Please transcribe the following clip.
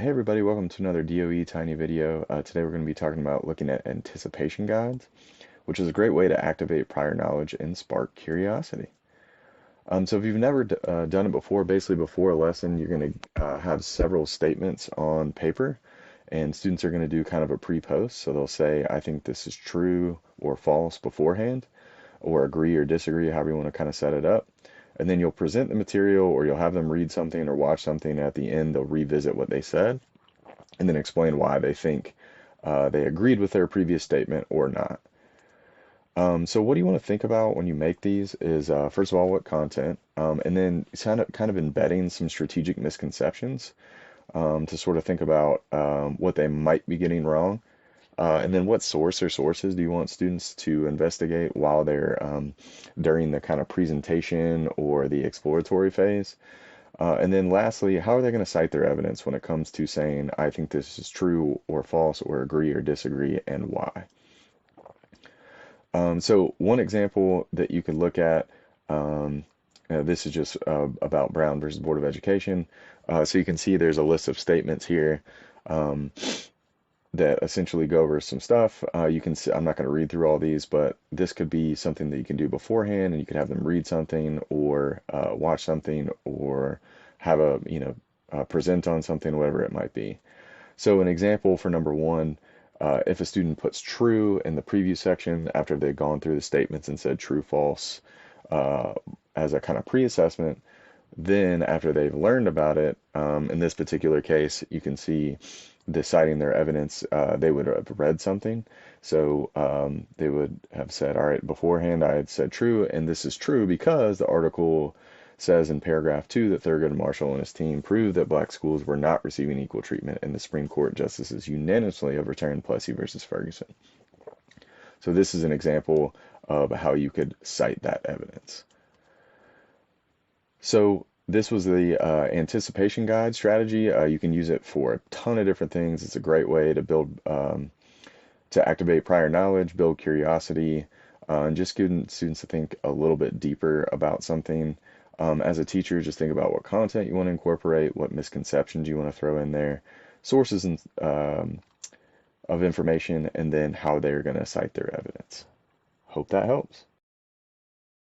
Hey everybody, welcome to another DOE tiny video. Today we're going to be talking about looking at anticipation guides, which is a great way to activate prior knowledge and spark curiosity. So if you've never done it before, basically before a lesson, you're going to have several statements on paper, and students are going to do kind of a pre-post. So they'll say, I think this is true or false beforehand, or agree or disagree, however you want to kind of set it up. And then you'll present the material, or you'll have them read something or watch something. At the end, they'll revisit what they said and then explain why they think they agreed with their previous statement or not. So what do you want to think about when you make these is first of all, what content, and then kind of embedding some strategic misconceptions to sort of think about what they might be getting wrong. And then what source or sources do you want students to investigate while they're during the kind of presentation or the exploratory phase? And then lastly, how are they going to cite their evidence when it comes to saying, I think this is true or false or agree or disagree and why? So one example that you could look at, this is just about Brown versus Board of Education. So you can see there's a list of statements here um, that essentially go over some stuff. You can see, I'm not going to read through all these, but this could be something that you can do beforehand, and you could have them read something or watch something or have present on something, whatever it might be. So an example for number one, if a student puts true in the preview section after they've gone through the statements and said true, false, uh, as a kind of pre-assessment, then after they've learned about it, in this particular case, you can see the citing their evidence, they would have read something. So they would have said, all right, beforehand I had said true, and this is true because the article says in paragraph 2 that Thurgood Marshall and his team proved that black schools were not receiving equal treatment, and the Supreme Court justices unanimously overturned Plessy versus Ferguson. So this is an example of how you could cite that evidence. So this was the anticipation guide strategy. You can use it for a ton of different things. It's a great way to build, to activate prior knowledge, build curiosity, and just getting students to think a little bit deeper about something. As a teacher, just think about what content you want to incorporate, what misconceptions you want to throw in there, sources of information, and then how they're going to cite their evidence. Hope that helps.